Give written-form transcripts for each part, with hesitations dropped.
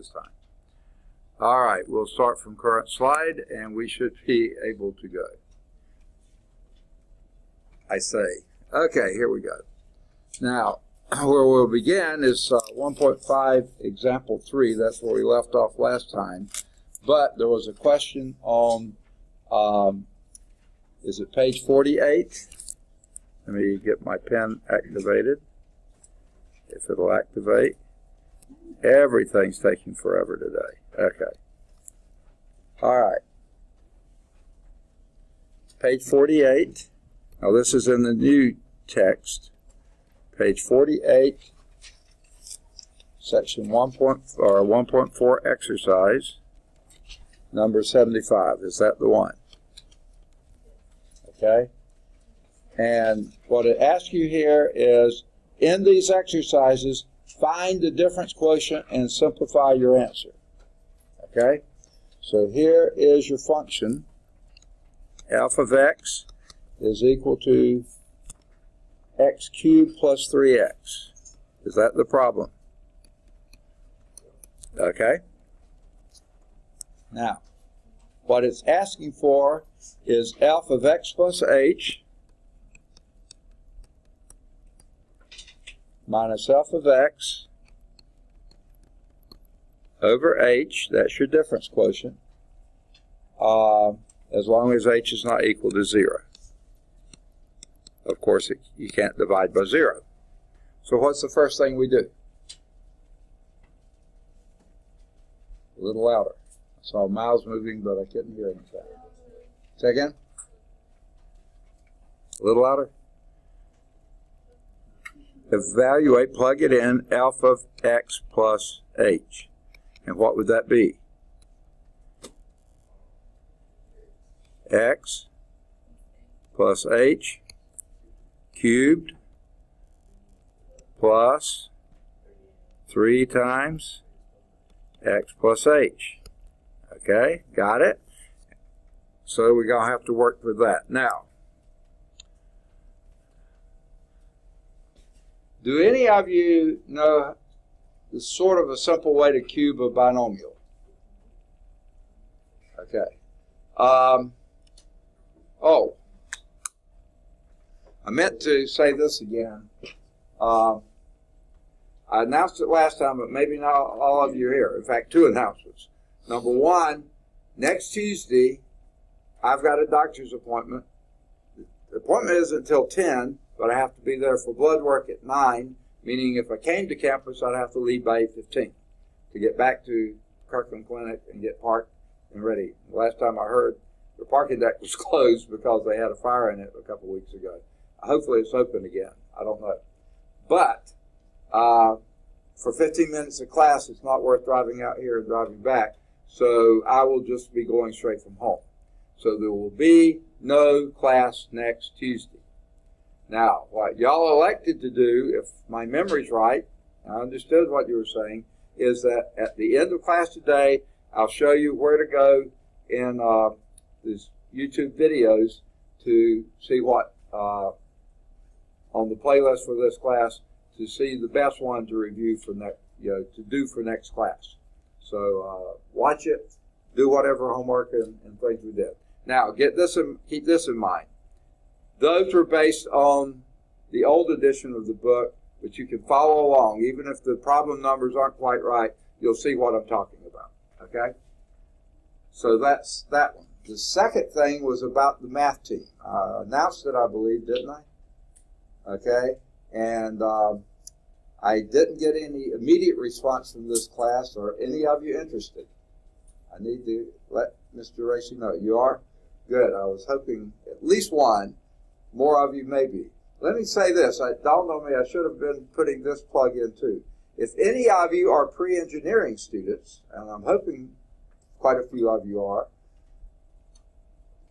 this time. All right, we'll start from current slide, and we should be able to go. I say. Okay, here we go. Now, where we'll begin is 1.5 example 3. That's where we left off last time. But there was a question on, is it page 48? Let me get my pen activated. If it'll activate. Everything's taking forever today. Okay. All right. Page 48. Now this is in the new text. Page 48, section 1.4 exercise, number 75. Is that the one? Okay. And what it asks you here is, in these exercises, find the difference quotient and simplify your answer. Okay? So here is your function. F of x is equal to x cubed plus 3x. Is that the problem? Okay? Now, what it's asking for is f of x plus h minus f of x over h. That's your difference quotient, as long as h is not equal to 0. Of course, you can't divide by 0. So what's the first thing we do? A little louder. I saw mouths moving, but I couldn't hear anything. Say again? A little louder? Evaluate, plug it in, f of x plus h. And what would that be? X plus h cubed plus 3 times x plus h. Okay, got it? So we're going to have to work with that. Now, do any of you know the sort of a simple way to cube a binomial? Okay. Oh, I meant to say this again. I announced it last time, but maybe not all of you are here. In fact, 2 announcements. Number 1, next Tuesday, I've got a doctor's appointment. The appointment isn't until 10, but I have to be there for blood work at 9, meaning if I came to campus, I'd have to leave by 8:15 to get back to Kirkland Clinic and get parked and ready. The last time I heard, the parking deck was closed because they had a fire in it a couple of weeks ago. Hopefully it's open again. I don't know. But for 15 minutes of class, it's not worth driving out here and driving back. So I will just be going straight from home. So there will be no class next Tuesday. Now, what y'all elected to do, if my memory's right, I understood what you were saying, is that at the end of class today, I'll show you where to go in these YouTube videos to see what on the playlist for this class, to see the best one to review for next, to do for next class. So watch it, do whatever homework and things we did. Now, keep this in mind. Those are based on the old edition of the book, but you can follow along. Even if the problem numbers aren't quite right, you'll see what I'm talking about. Okay? So that's that one. The second thing was about the math team. I announced it, I believe, didn't I? Okay? And I didn't get any immediate response from this class. Or any of you interested? I need to let Mr. Racy know. You are? Good. I was hoping at least one. More of you maybe. Let me say this. It dawned on me I should have been putting this plug in too. If any of you are pre-engineering students, and I'm hoping quite a few of you are,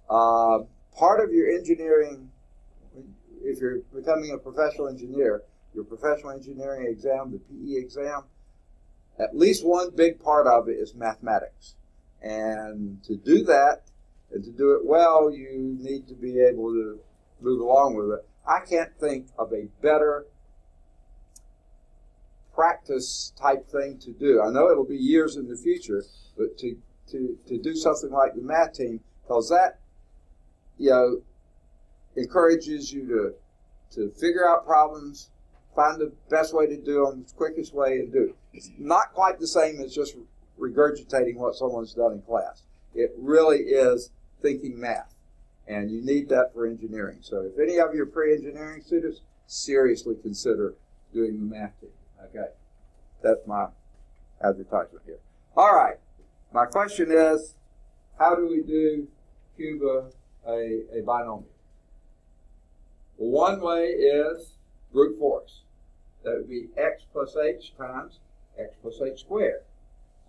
part of your engineering, if you're becoming a professional engineer, your professional engineering exam, the PE exam, at least one big part of it is mathematics. And to do that, and to do it well, you need to be able to move along with it. I can't think of a better practice type thing to do. I know it'll be years in the future, but to do something like the math team, because that, encourages you to figure out problems, find the best way to do them, the quickest way, and do it. It's not quite the same as just regurgitating what someone's done in class. It really is thinking math, and you need that for engineering. So if any of you are pre-engineering students, seriously consider doing the math team. Okay, that's my advertisement here. All right, my question is, how do we do cube a binomial? Well, one way is brute force. That would be x plus h times x plus h squared.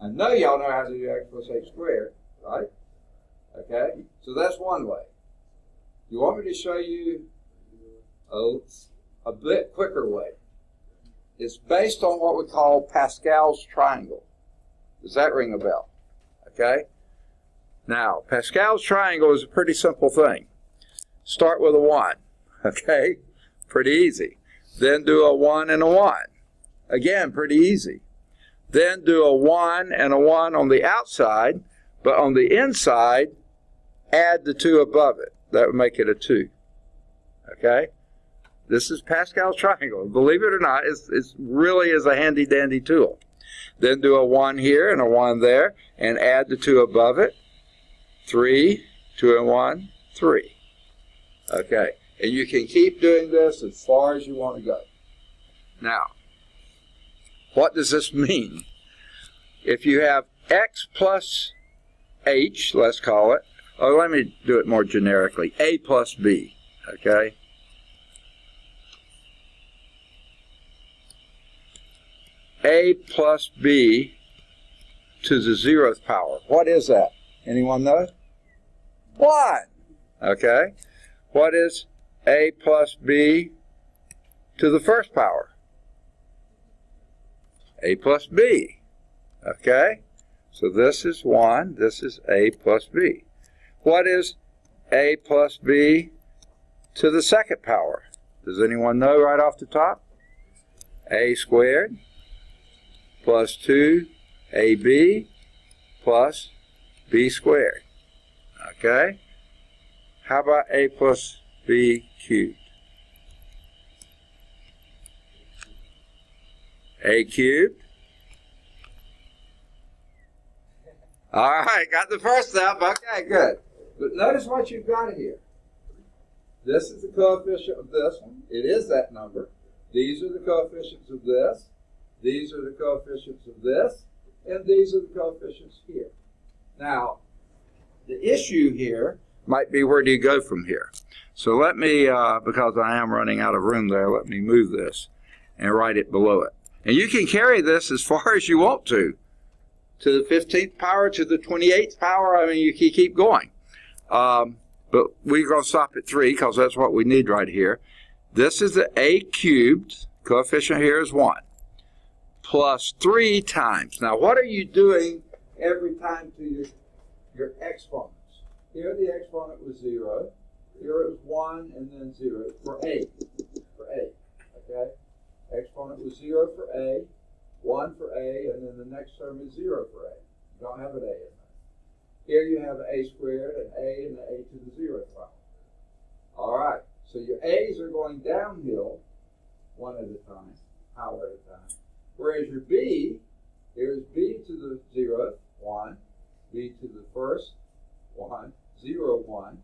I know y'all know how to do x plus h squared, right? Okay, so that's one way. You want me to show you a bit quicker way? It's based on what we call Pascal's triangle. Does that ring a bell? Okay. Now, Pascal's triangle is a pretty simple thing. Start with a 1. Okay, pretty easy. Then do a 1 and a 1. Again, pretty easy. Then do a 1 and a 1 on the outside, but on the inside, add the 2 above it. That would make it a 2. Okay? This is Pascal's triangle. Believe it or not, it really is a handy-dandy tool. Then do a 1 here and a 1 there, and add the 2 above it. 3, 2 and 1, 3. Okay, and you can keep doing this as far as you want to go. Now, what does this mean? If you have x plus h, let's call it, or let me do it more generically, a plus b, okay? A plus b to the 0th power. What is that? Anyone know? 1. Okay. What is a plus b to the 1st power? A plus b. Okay. So this is 1. This is a plus b. What is a plus b to the 2nd power? Does anyone know right off the top? A squared plus 2ab plus b squared. Okay? How about a plus b cubed? A cubed. All right, got the first step. Okay, good. But notice what you've got here. This is the coefficient of this one. It is that number. These are the coefficients of this. These are the coefficients of this. And these are the coefficients here. Now, the issue here might be, where do you go from here? So let me, because I am running out of room there, let me move this and write it below it. And you can carry this as far as you want to the 15th power, to the 28th power. I mean, you can keep going. But we're going to stop at 3 because that's what we need right here. This is the a cubed. Coefficient here is 1. Plus 3 times. Now, what are you doing every time to your exponents? Here the exponent was 0. Here it was 1 and then 0 for a. For a. Okay? Exponent was 0 for a, 1 for a, and then the next term is 0 for a. You don't have an a in there. Here you have an a squared, an a, and an a to the 0th power. All right. So your a's are going downhill one at a time, power at a time. Whereas your b, here's b to the 0th, 1, b to the 1st, 1, 0, 1,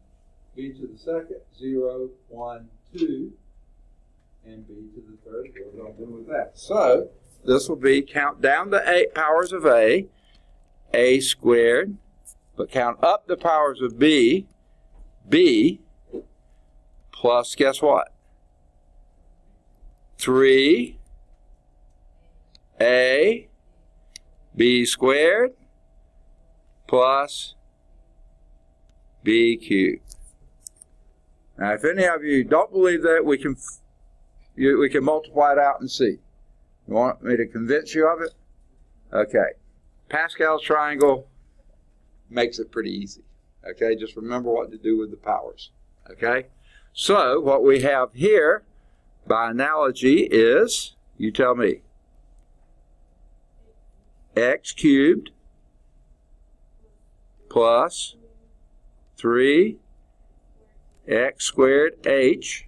b to the 2nd, 0, 1, 2, and b to the 3rd. We're going to do with that. So this will be, count down the 8 powers of a squared, but count up the powers of b plus, guess what? 3 a b squared plus b cubed. Now, if any of you don't believe that, we can multiply it out and see. You want me to convince you of it? Okay. Pascal's triangle makes it pretty easy. Okay, just remember what to do with the powers. Okay? So, what we have here, by analogy, is, you tell me. x cubed plus 3x squared h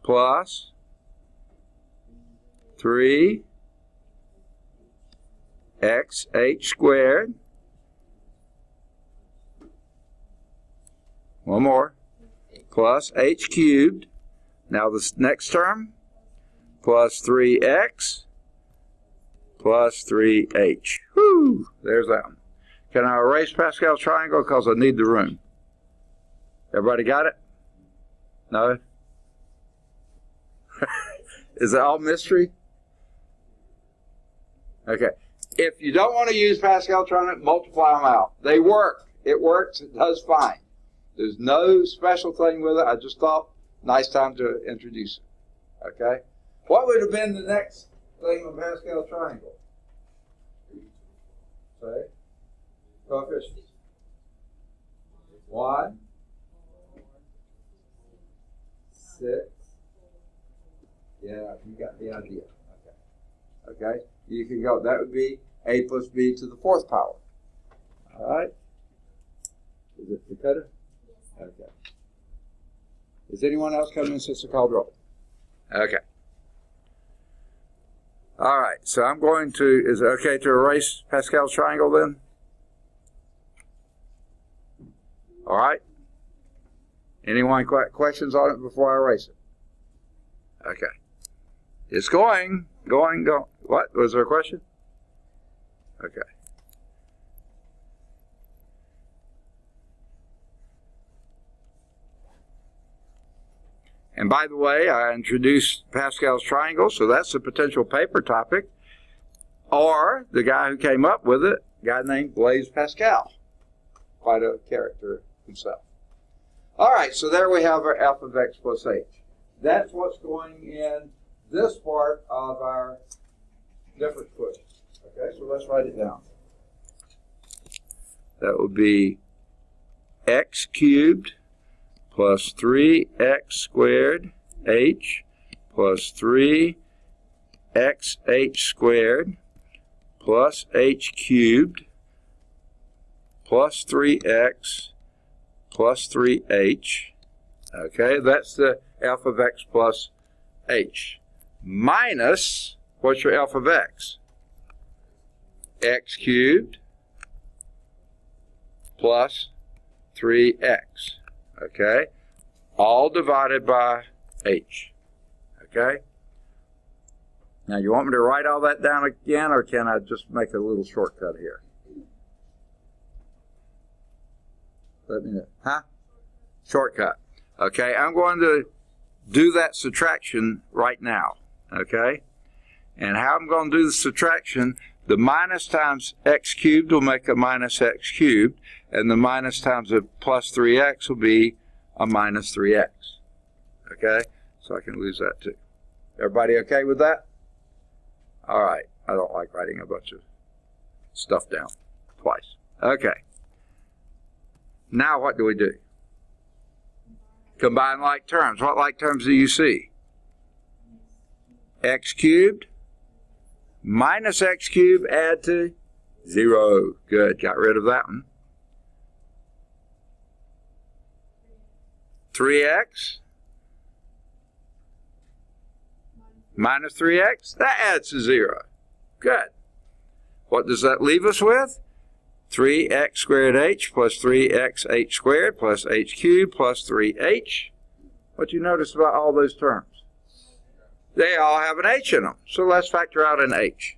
plus 3xh squared. One more. Plus h cubed. Now this next term. Plus 3x plus 3h. Whew! There's that one. Can I erase Pascal's triangle because I need the room? Everybody got it? No? Is it all mystery? Okay. If you don't want to use Pascal triangle, multiply them out. They work. It works. It does fine. There's no special thing with it. I just thought, nice time to introduce it. Okay? What would have been the next thing with Pascal triangle? Say? Coefficients. 1, 6. Yeah, you got the idea. Okay. Okay? You can go, that would be a plus b to the 4th power. All right? Is it Dakota? Okay. Is anyone else coming in since the called roll? Okay. All right, so I'm going to, is it okay to erase Pascal's triangle then? All right. Anyone questions on it before I erase it? Okay. It's going. What? Was there a question? Okay. And by the way, I introduced Pascal's triangle, so that's a potential paper topic. Or the guy who came up with it, a guy named Blaise Pascal. Quite a character himself. All right, so there we have our f of x plus h. That's what's going in this part of our difference question. Okay, so let's write it down. That would be x cubed plus 3x squared h plus 3xh squared plus h cubed plus 3x plus 3h. Okay, that's the f of x plus h. Minus, what's your f of x? X cubed plus 3x. Okay? All divided by h. Okay? Now, you want me to write all that down again, or can I just make a little shortcut here? Let me know. Huh? Shortcut. Okay, I'm going to do that subtraction right now. Okay? And how I'm going to do the subtraction, the minus times x cubed will make a minus x cubed, and the minus times a plus 3x will be a minus 3x. Okay? So I can lose that too. Everybody okay with that? All right. I don't like writing a bunch of stuff down twice. Okay. Now what do we do? Combine like terms. What like terms do you see? X cubed minus x cubed add to 0. Good. Got rid of that one. 3x minus 3x, that adds to 0. Good. What does that leave us with? 3x squared h plus 3xh squared plus h cubed plus 3h. What do you notice about all those terms? They all have an h in them. So let's factor out an h.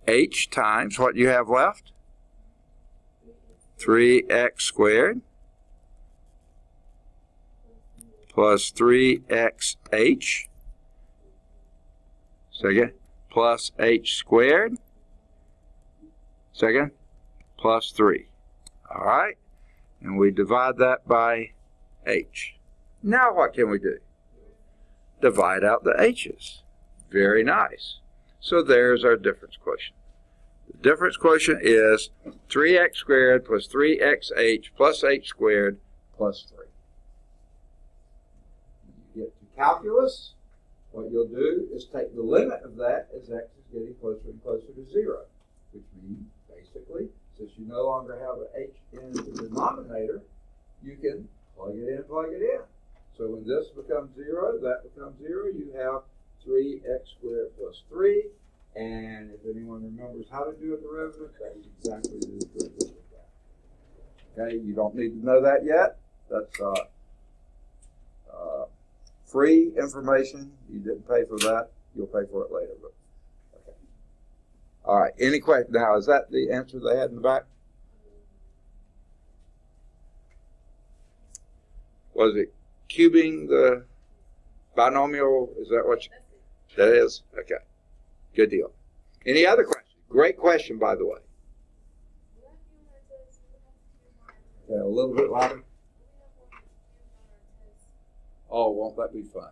H times what you have left? 3x squared plus 3xh. Second, plus h squared. Second, plus 3. All right? And we divide that by h. Now what can we do? Divide out the h's. Very nice. So there's our difference quotient. The difference quotient is 3x squared plus 3xh plus h squared plus 3. You get to calculus, what you'll do is take the limit of that as x is getting closer and closer to 0, which means basically, since you no longer have an h in the denominator, you can plug it in. So when this becomes 0, that becomes 0, you have 3x squared plus 3. And if anyone remembers how to do a derivative, that's exactly the derivative of that. Okay, you don't need to know that yet. That's free information. You didn't pay for that. You'll pay for it later. But okay. All right. Any question? Now, is that the answer they had in the back? Was it cubing the binomial? Is that what that is? Okay. Good deal. Any other questions? Great question, by the way. Okay, a little bit louder. Oh, won't that be fun?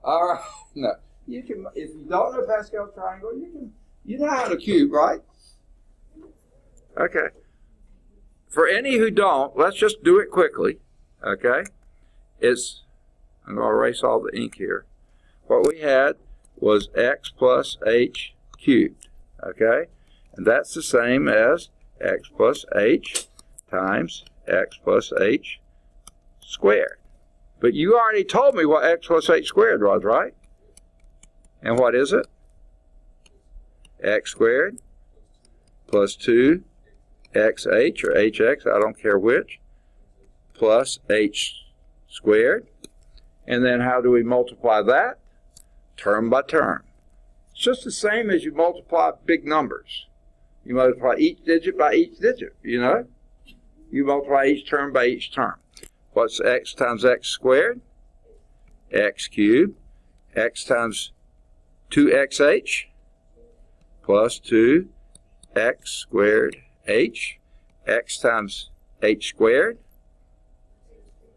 All right. No. You can, if you don't know Pascal's triangle, you know how to cube, right? Okay. For any who don't, let's just do it quickly. Okay. I'm going to erase all the ink here. What we had was x plus h cubed. Okay. And that's the same as x plus h times x plus h squared. But you already told me what x plus h squared was, right? And what is it? X squared plus 2xh or hx, I don't care which, plus h squared. And then how do we multiply that? Term by term. It's just the same as you multiply big numbers. You multiply each digit by each digit, you know? You multiply each term by each term. What's x times x squared? X cubed. X times 2xh plus 2x squared h. X times h squared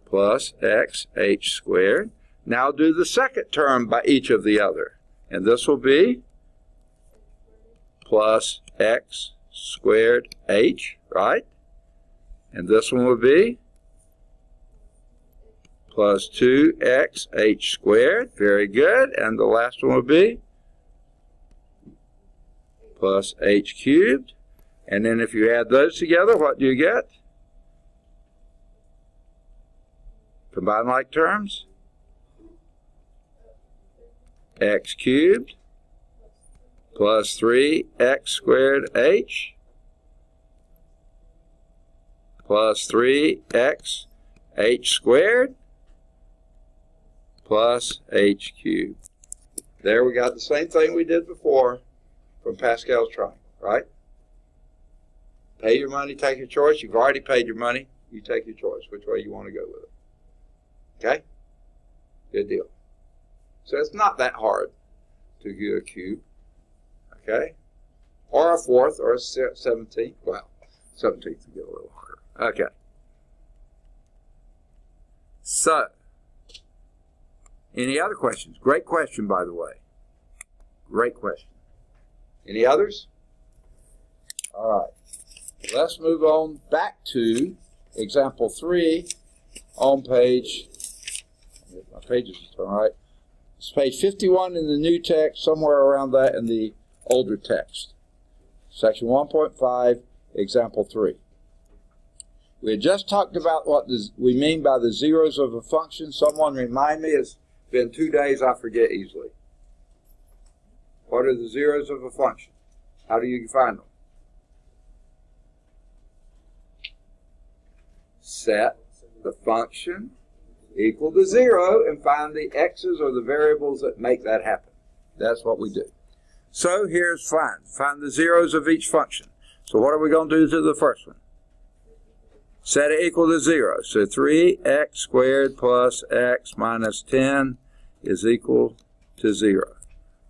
plus xh squared. Now do the second term by each of the other. And this will be plus x squared h, right? And this one will be plus 2xh squared. Very good. And the last one will be plus h cubed. And then if you add those together, what do you get? Combine like terms. X cubed plus 3x squared h plus 3x h squared plus h cubed. There we got the same thing we did before from Pascal's triangle, right? Pay your money, take your choice. You've already paid your money. You take your choice, which way you want to go with it. Okay? Good deal. So it's not that hard to do a cube. Okay? Or a fourth or a 17th. Well, 17th would get a little harder. Okay. So, any other questions? Great question, by the way. Great question. Any others? All right. Let's move on back to example 3 on page, my pages are right. It's page 51 in the new text, somewhere around that in the older text. Section 1.5, example 3. We had just talked about what we mean by the zeros of a function. Someone remind me, it's been 2 days, I forget easily. What are the zeros of a function? How do you find them? Set the function equal to 0 and find the x's or the variables that make that happen. That's what we do. So here's find the zeros of each function. So what are we going to do to the first one? Set it equal to 0. So 3x squared plus x minus 10 is equal to 0.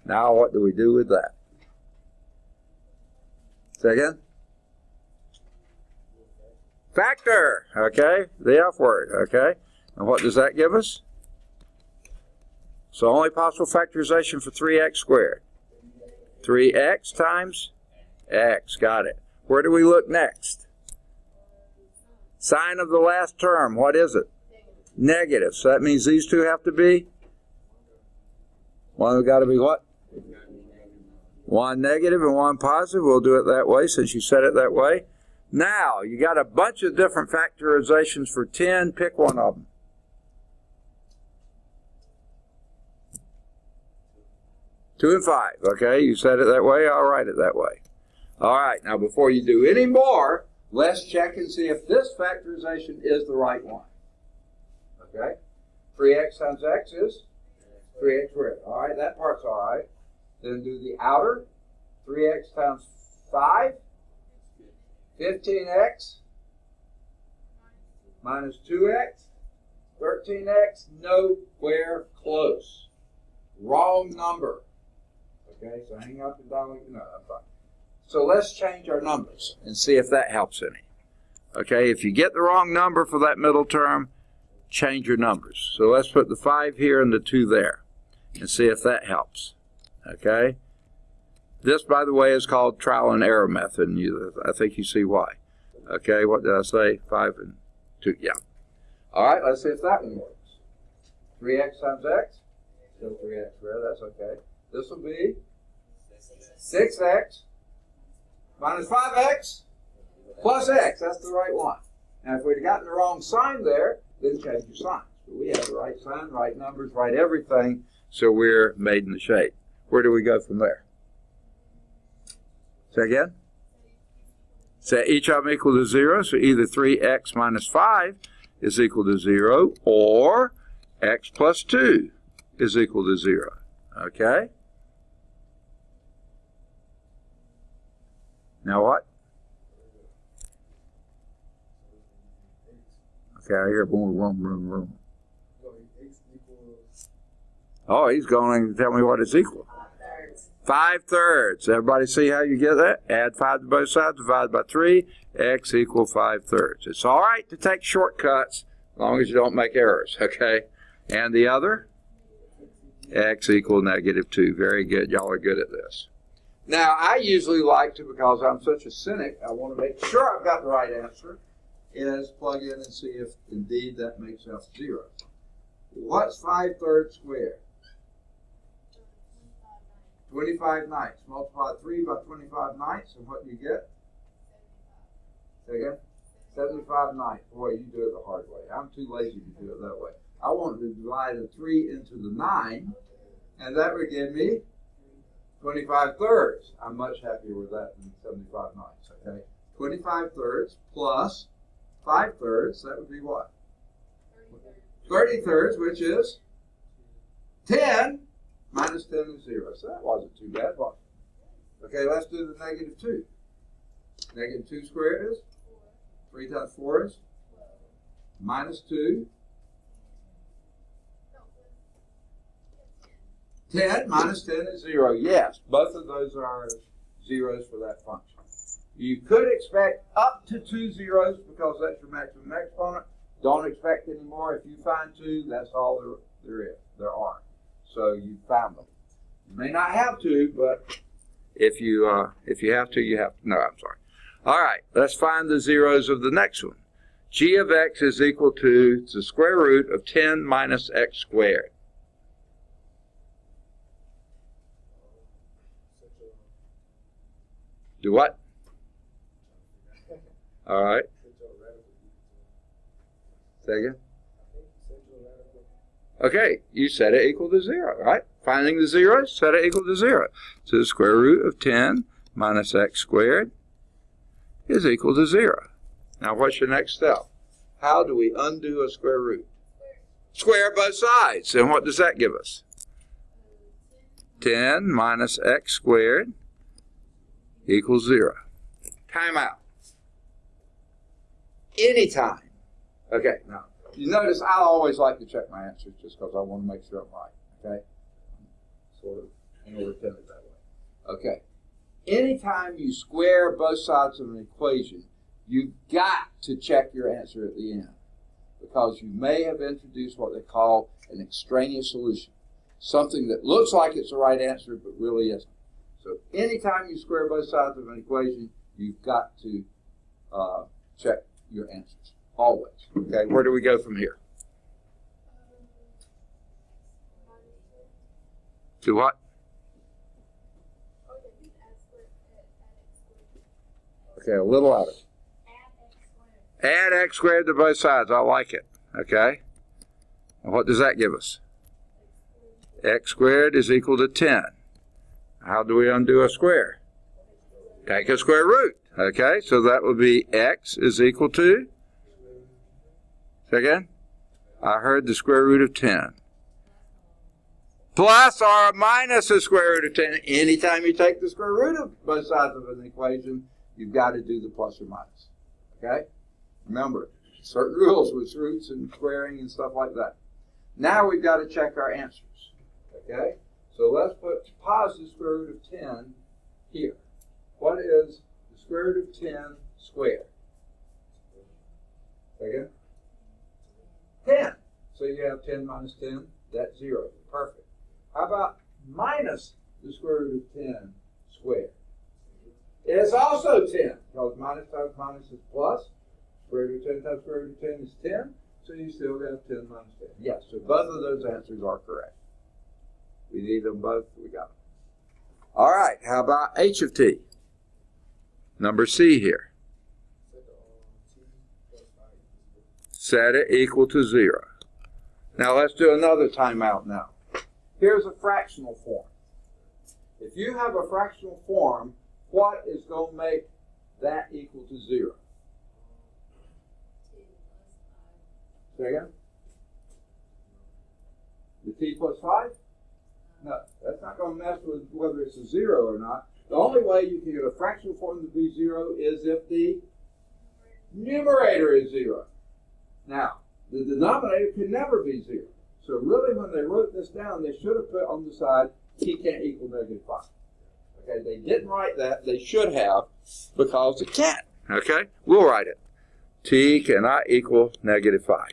Now what do we do with that? Say again? Factor, okay? The F word, okay? And what does that give us? So only possible factorization for 3x squared. 3x times x, got it. Where do we look next? Sign of the last term, what is it? Negative. So that means these two have to be One got to be what? One negative and one positive. We'll do it that way since you said it that way. Now, you got a bunch of different factorizations for 10. Pick one of them. 2 and 5. Okay, you said it that way. I'll write it that way. All right, now before you do any more, let's check and see if this factorization is the right one. Okay? 3x times x is 3x squared. All right, that part's all right. Then do the outer. 3x times 5. 15x minus 2x. 13x. Nowhere close. Wrong number. Okay, so hang up and down. No, I'm fine. So let's change our numbers and see if that helps any. Okay, if you get the wrong number for that middle term, change your numbers. So let's put the 5 here and the 2 there and see if that helps. Okay, this, by the way, is called trial and error method, and I think you see why. Okay, what did I say? 5 and 2, yeah. All right, let's see if that one works. 3x times x, still 3x squared, that's okay. This will be 6x minus 5x plus x. That's the right one. Now, if we'd have gotten the wrong sign there, then change your signs. But we have the right sign, right numbers, right everything, so we're made in the shade. Where do we go from there? Say again? Say each of them equal to 0, so either 3x minus 5 is equal to 0, or x plus 2 is equal to 0. Okay? Now what? Okay, I hear boom, boom, boom, boom. Oh, he's going to tell me what it's equal. 5/3. Everybody see how you get that? Add 5 to both sides, divide by 3, x equal 5/3. It's all right to take shortcuts as long as you don't make errors, okay? And the other? X equal -2. Very good. Y'all are good at this. Now, I usually like to, because I'm such a cynic, I want to make sure I've got the right answer, is plug in and see if indeed that makes up 0. What's 5/3 squared? 25 ninths. Multiply 3 by 25 ninths, and what do you get? Say again? 75 ninths. Boy, you do it the hard way. I'm too lazy to do it that way. I want to divide a 3 into the 9, and that would give me 25/3. I'm much happier with that than 75 ninths, okay? 25/3 plus 5/3, that would be what? 30/3, which is 10 minus 10 is 0. So that wasn't too bad, was it? Okay, let's do the -2. -2 squared is? 3 times 4 is? Minus 2. 10 minus 10 is 0. Yes, both of those are zeros for that function. You could expect up to 2 zeros because that's your maximum exponent. Don't expect any more. If you find 2, that's all there are. So you found them. You may not have to, but if you have to, you have to. No, I'm sorry. All right, let's find the zeros of the next one. G of x is equal to the square root of 10 minus x squared. Do what? All right. Say again. Okay, you set it equal to 0, right? Finding the zeros, set it equal to 0. So the square root of 10 minus x squared is equal to 0. Now what's your next step? How do we undo a square root? Square both sides. And what does that give us? 10 minus x squared equals 0. Time out. Anytime. Okay, now, you notice I always like to check my answers just because I want to make sure I'm right, okay? Sort of intended that way. Okay. Anytime you square both sides of an equation, you've got to check your answer at the end because you may have introduced what they call an extraneous solution, something that looks like it's the right answer but really isn't. So anytime you square both sides of an equation, you've got to check your answers, always. Okay, where do we go from here? Do what? Okay, a little louder. Add x squared to both sides. I like it. Okay. And what does that give us? X squared is equal to 10. How do we undo a square? Take a square root. Okay, so that would be x is equal to, say again? I heard the square root of 10. Plus or minus the square root of 10. Anytime you take the square root of both sides of an equation, you've got to do the plus or minus. Okay? Remember, certain rules with roots and squaring and stuff like that. Now we've got to check our answers. Okay? So let's put positive square root of 10 here. What is the square root of 10 squared? Again? 10. So you have 10 minus 10, that's 0. Perfect. How about minus the square root of 10 squared? It's also 10, because minus times minus is plus. Square root of 10 times square root of 10 is 10, so you still have 10 minus 10. Yes, so both of those answers are correct. We need them both, we got them. All right, how about h of t? Number C here. Set it equal to 0. Now let's do another timeout now. Here's a fractional form. If you have a fractional form, what is going to make that equal to 0? Say again? The t plus 5? No, that's not going to mess with whether it's a 0 or not. The only way you can get a fractional form to be 0 is if the numerator is 0. Now, the denominator can never be 0. So really, when they wrote this down, they should have put on the side, t can't equal negative 5. Okay, they didn't write that. They should have, because it can't. Okay, we'll write it. T cannot equal negative 5.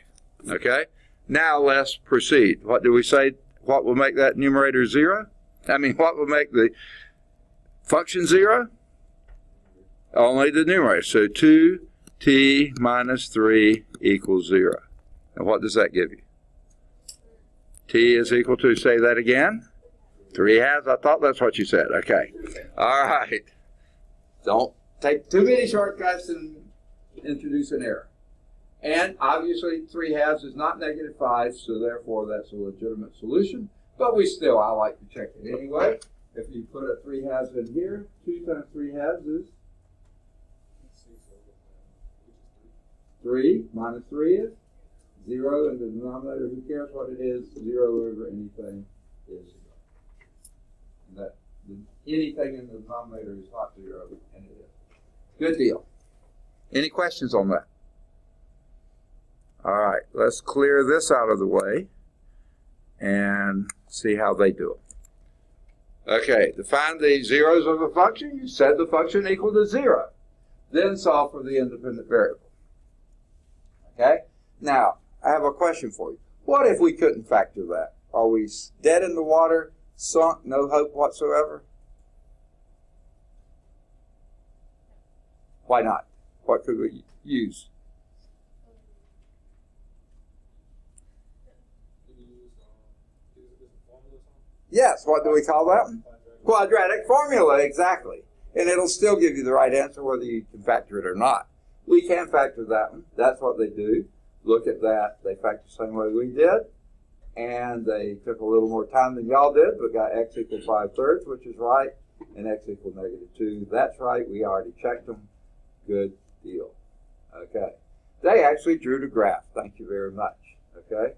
Okay, now let's proceed. What do we say? What will make that numerator 0? I mean, what will make the function 0? Only the numerator. So 2t minus 3 equals 0. And what does that give you? T is equal to, say that again. 3 halves. I thought that's what you said. Okay. All right. Don't take too many shortcuts and introduce an error. And obviously 3 halves is not negative 5, so therefore that's a legitimate solution. But I like to check it anyway. If you put a 3 halves in here, 2 times 3 halves is 3 minus 3 is 0, and the denominator, who cares what it is, 0 over anything is 0. And that anything in the denominator is not 0, and it is. Good deal. Any questions on that? All right, let's clear this out of the way and see how they do it. Okay, to find the zeros of a function, you set the function equal to 0. Then solve for the independent variable. Okay? Now, I have a question for you. What if we couldn't factor that? Are we dead in the water, sunk, no hope whatsoever? Why not? What could we use? Yes, what do we call that one? Quadratic formula, exactly. And it'll still give you the right answer whether you can factor it or not. We can factor that one. That's what they do. Look at that. They factor the same way we did. And they took a little more time than y'all did, but got x equals 5/3, which is right, and x equals -2. That's right. We already checked them. Good deal. Okay. They actually drew the graph. Thank you very much. Okay.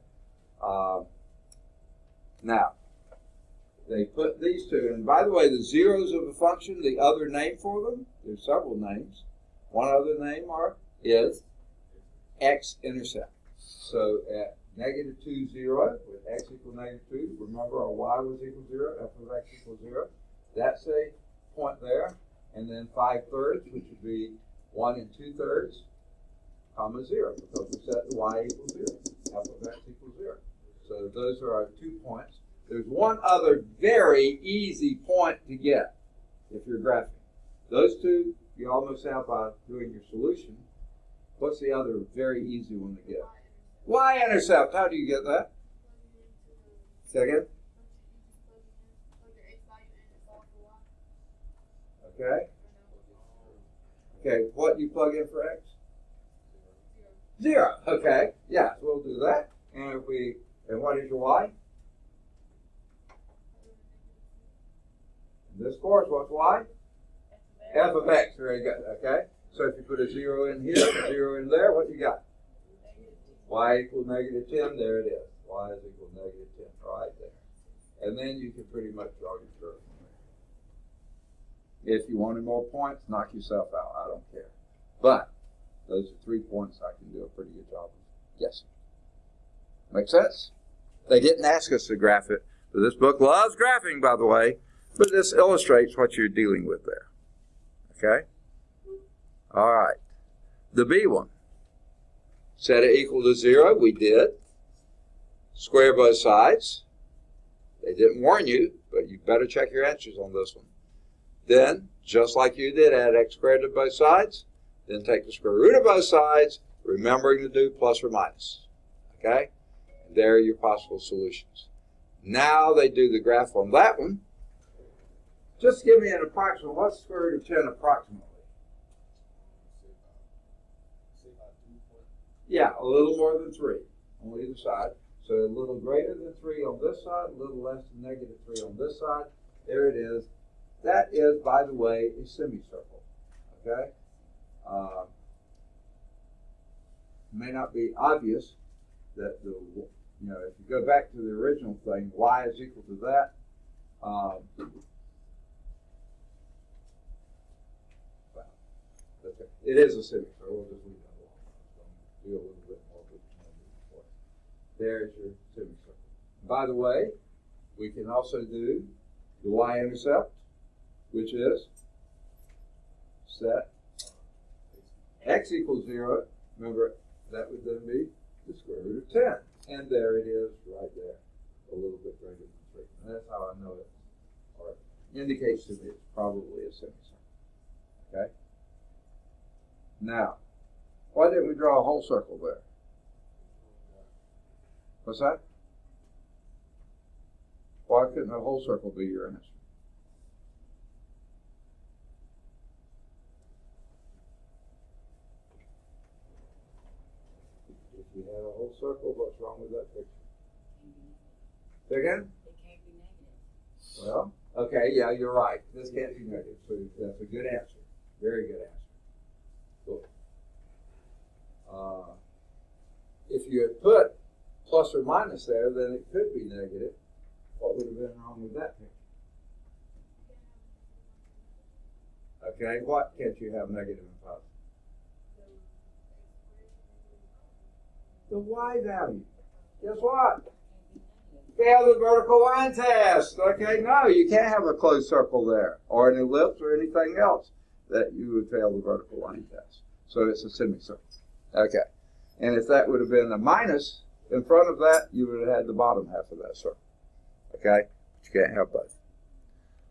Now, they put these two, and by the way, the zeros of a function, the other name for them, there's several names. One other name is x-intercept. So at -2, 0, with x equals -2, remember our y was equal to 0, f of x equals 0. That's a point there. And then 5/3, which would be 1 2/3, comma 0, because we set the y equals 0, f of x equals 0. So those are our 2 points. There's one other very easy point to get if you're graphing. Those two you almost have by doing your solution. What's the other very easy one to get? Y-intercept. How do you get that? Say again? Okay? Okay, what do you plug in for x? 0. Okay, yeah, we'll do that. And what is your y? In this course, what's y? F of x. Very good. Okay, so if you put a 0 in here, a 0 in there, what you got? Y equals -10. There it is. Y is equal to -10 right there. And then you can pretty much draw your curve. If you wanted more points, knock yourself out. I don't care. But those are 3 points I can do a pretty good job of guessing. Make sense? They didn't ask us to graph it, but this book loves graphing, by the way. But this illustrates what you're dealing with there. Okay? All right. The B one. Set it equal to 0. We did. Square both sides. They didn't warn you, but you better check your answers on this one. Then, just like you did, add x squared to both sides. Then take the square root of both sides, remembering to do plus or minus. Okay? And there are your possible solutions. Now they do the graph on that one. Just give me an approximate. What's the square root of 10 approximately? Yeah, a little more than 3 on either side. So a little greater than 3 on this side, a little less than -3 on this side. There it is. That is, by the way, a semicircle. Okay? May not be obvious that if you go back to the original thing, y is equal to that. It is a semicircle. We'll just leave that alone. Do a little bit more with it. There's your semicircle. By the way, we can also do the y-intercept, which is set x equals 0. Remember, that would then be the square root of 10. And there it is right there, a little bit greater than 3. And that's how I know it, or indicates to me it's probably a semicircle. Okay? Now, why didn't we draw a whole circle there? What's that? Why couldn't a whole circle be your answer? If you had a whole circle, what's wrong with that picture? Say again? It can't be negative. Well, okay, yeah, you're right. This can't be negative, so that's a good answer. Very good answer. Cool. If you had put plus or minus there, then it could be negative. What would have been wrong with that picture? Okay, what can't you have negative and positive? The y value. Guess what? Fail the vertical line test. Okay, no, you can't have a closed circle there, or an ellipse, or anything else that you would fail the vertical line test. So it's a semicircle. Okay, and if that would have been a minus in front of that, you would have had the bottom half of that circle. Okay, but you can't have both.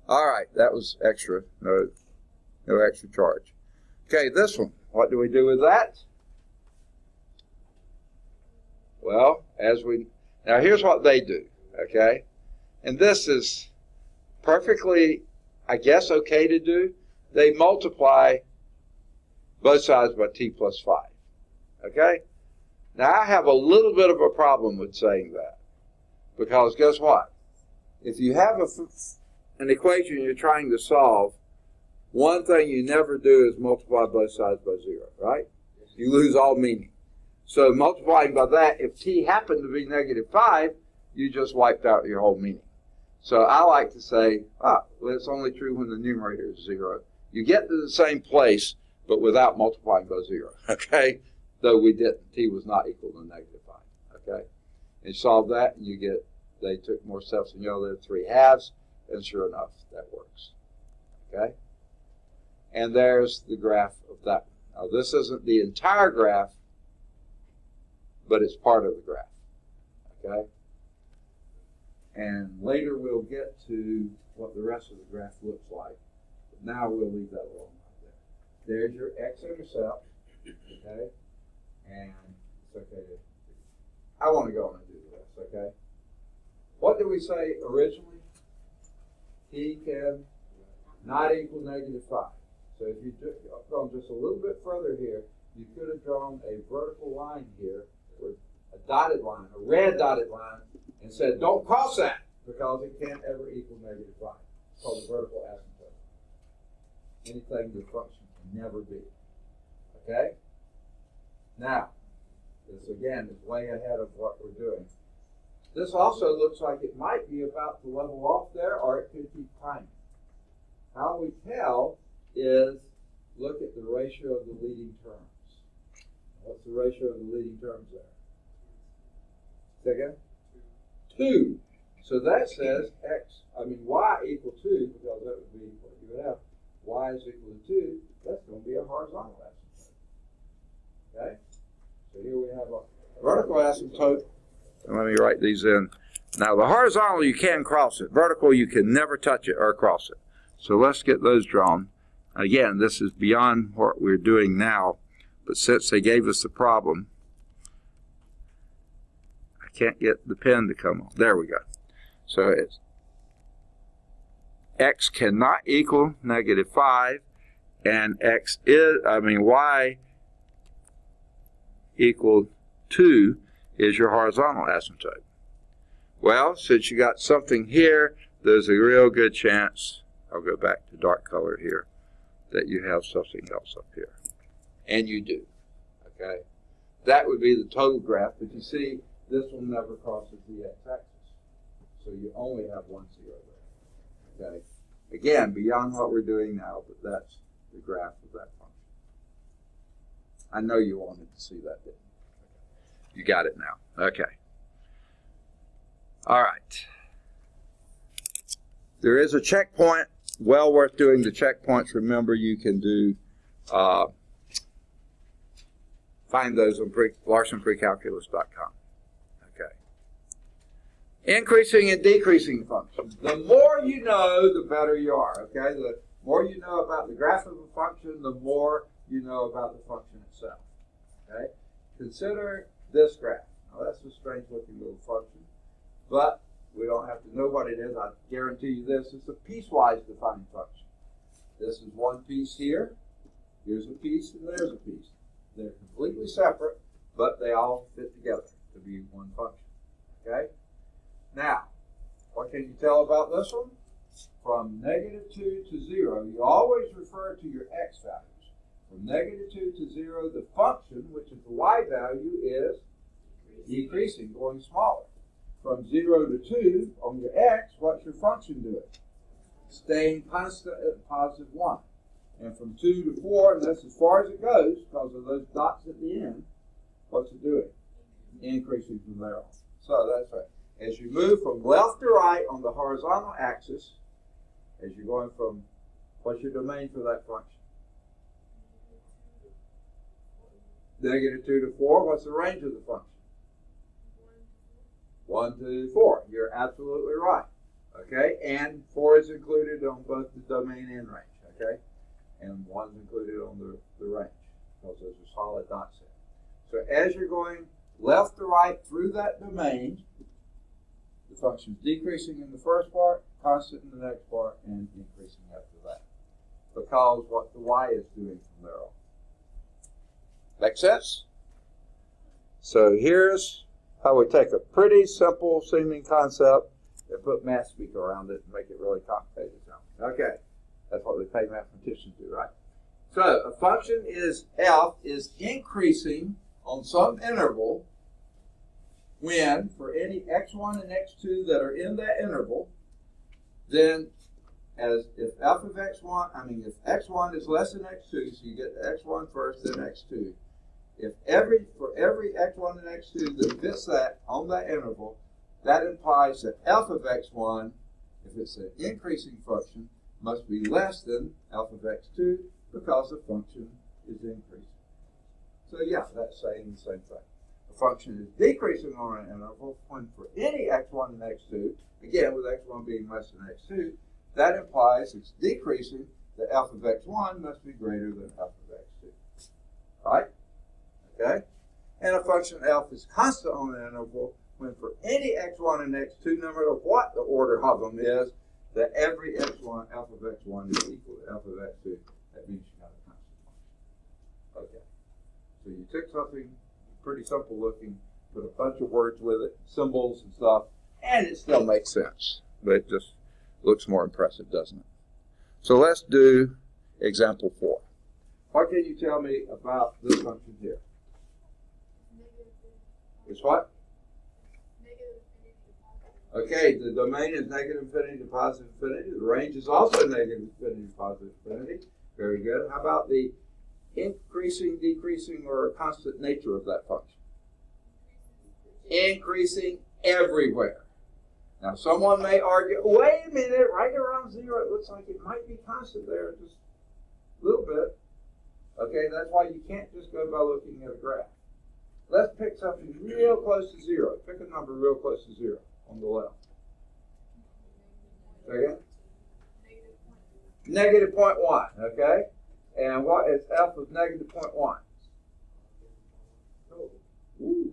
All right, that was extra. No extra charge. Okay, this one. What do we do with that? Well, now here's what they do. Okay, and this is perfectly, I guess, okay to do. They multiply both sides by t plus 5. Okay? Now, I have a little bit of a problem with saying that. Because guess what? If you have an equation you're trying to solve, one thing you never do is multiply both sides by 0, right? You lose all meaning. So multiplying by that, if t happened to be -5, you just wiped out your whole meaning. So I like to say, well, it's only true when the numerator is 0. You get to the same place, but without multiplying by 0, okay? Though we didn't. T was not equal to -5, okay? And you solve that, and you get, they took more steps than there are 3 halves, and sure enough, that works, okay? And there's the graph of that one. Now, this isn't the entire graph, but it's part of the graph, okay? And later we'll get to what the rest of the graph looks like. But now we'll leave that alone right there. There's your x-intercept, okay? And it's okay to, I want to go on and do this, okay? What did we say originally? T can not equal -5. So if you gone just a little bit further here, you could have drawn a vertical line here, or a dotted line, a red dotted line, and said, don't cross that, because it can't ever equal -5. It's called the vertical asymptote. Anything the function can never be. Okay? Now, this again is way ahead of what we're doing. This also looks like it might be about to level off there, or it could keep climbing. How we tell is look at the ratio of the leading terms. What's the ratio of the leading terms there? Second? 2. So that says y equal 2, because that would be what you would have. Y is equal to 2. That's going to be a horizontal asymptote. Okay? So here we have a vertical asymptote. And let me write these in. Now the horizontal, you can cross it. Vertical, you can never touch it or cross it. So let's get those drawn. Again, this is beyond what we're doing now, but since they gave us the problem, I can't get the pen to come on. There we go. So it's x cannot equal -5, and y equal 2 is your horizontal asymptote. Well, since you got something here, there's a real good chance, I'll go back to dark color here, that you have something else up here. And you do. Okay? That would be the total graph, but you see, this one never crosses the x-axis. So you only have 1 0 there. Okay? Again, beyond what we're doing now, but that's the graph of that function. I know you wanted to see that, didn't you? You got it now. Okay. All right. There is a checkpoint. Well worth doing the checkpoints. Remember, you can do find those on larsonprecalculus.com. Okay. Increasing and decreasing functions. The more you know, the better you are. Okay. The more you know about the graph of a function, the more you know about the function itself. Okay. Consider this graph. Now that's a strange looking little function, but we don't have to know what it is. I guarantee you this. It's a piecewise defined function. This is one piece here. Here's a piece, and there's a piece. They're completely separate, but they all fit together to be one function. Okay? Now, what can you tell about this one? From -2 to 0, you always refer to your x values. From -2 to 0, the function, which is the y value, is decreasing, going smaller. From 0 to 2, on your x, what's your function doing? Staying constant at +1. And from 2 to 4, and that's as far as it goes, because of those dots at the end, what's it doing? Increasing from there on. So that's right. As you move from left to right on the horizontal axis, as you're going from, what's your domain for that function? -2 to 4, what's the range of the function? 1 to 4. You're absolutely right. Okay, and 4 is included on both the domain and range. Okay, and 1 is included on the range because those are solid dots there. So as you're going left to right through that domain, the function is decreasing in the first part, constant in the next part, and increasing after that, because what the y is doing from there on. Make sense? So here's how we take a pretty simple seeming concept and put math speak around it and make it really complicated. Okay, that's what we pay mathematicians to do, right? So a function is f is increasing on some interval when, for any x1 and x2 that are in that interval, then if f of x1, if x1 is less than x2, so you get the x1 first, then x2. For every x1 and x2 that fits that on that interval, that implies that f of x1, if it's an increasing function, must be less than f of x2 because the function is increasing. So yeah, that's saying the same thing. The function is decreasing on an interval when for any x1 and x2, again with x1 being less than x2, that implies it's decreasing that f of x1 must be greater than f of x2. Right? Okay? And a function f is constant on an interval when for any x1 and x2, no matter what the order of them is, that every epsilon alpha of x1 is equal to alpha of x2, that means you got a constant function. Okay. So you took something pretty simple looking, put a bunch of words with it, symbols and stuff, and it still makes sense. But it just looks more impressive, doesn't it? So let's do example 4. What can you tell me about this function here? It's what? Okay, the domain is negative infinity to positive infinity. The range is also negative infinity to positive infinity. Very good. How about the increasing, decreasing, or constant nature of that function? Increasing everywhere. Now, someone may argue, wait a minute, right around 0, it looks like it might be constant there, just a little bit. Okay, that's why you can't just go by looking at a graph. Let's pick something real close to 0. Pick a number real close to 0 on the left. Okay? Negative 0.1, okay? And what is f of negative 0.1? Ooh.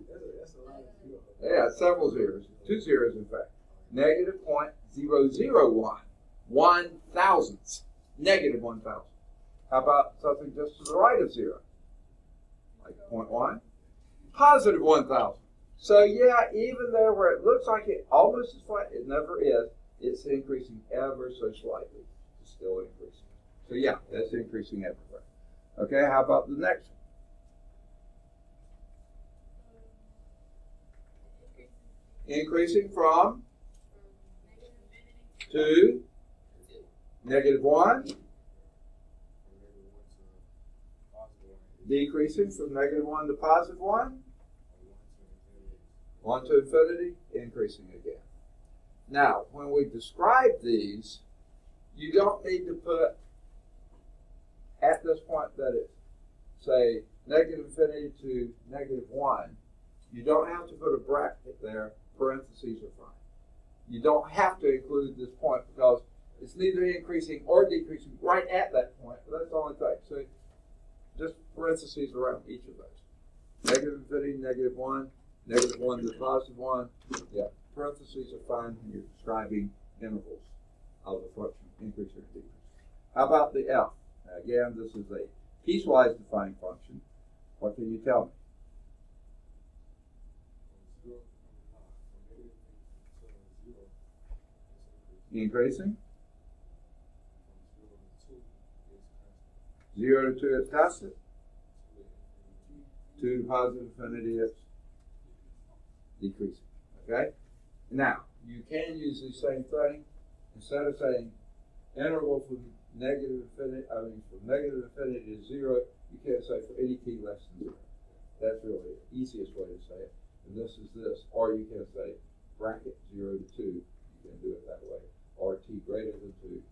Yeah, several zeros. 2 zeros, in fact. Negative 0.001. 1,000ths. Negative 1,000. How about something just to the right of 0? Like 0.1? Positive 1,000. So yeah, even there where it looks like it almost is flat, it never is. It's increasing ever so slightly. It's still increasing. So yeah, that's increasing everywhere. Okay, how about the next one? Increasing from 2, negative 1. Decreasing from negative 1 to positive 1. 1 to infinity, increasing again. Now, when we describe these, you don't need to put, at this point that it's, say, negative infinity to negative 1, you don't have to put a bracket there, parentheses are fine. You don't have to include this point because it's neither increasing or decreasing right at that point, but that's the only thing. So just parentheses around each of those. Negative infinity, negative 1, negative 1 to positive 1. Yeah, parentheses are fine when you're describing intervals of the function, increase or decrease. How about the f? Now, again, this is a piecewise defined function. What can you tell me? Increasing? 0 to 2 is constant. 2 to positive infinity is decreasing. Okay? Now, you can use the same thing. Instead of saying interval from negative infinity, from negative infinity to 0, you can't say for any t less than 0. That's really the easiest way to say it. And this is this. Or you can say bracket 0 to 2. You can do it that way. Or t greater than 2. You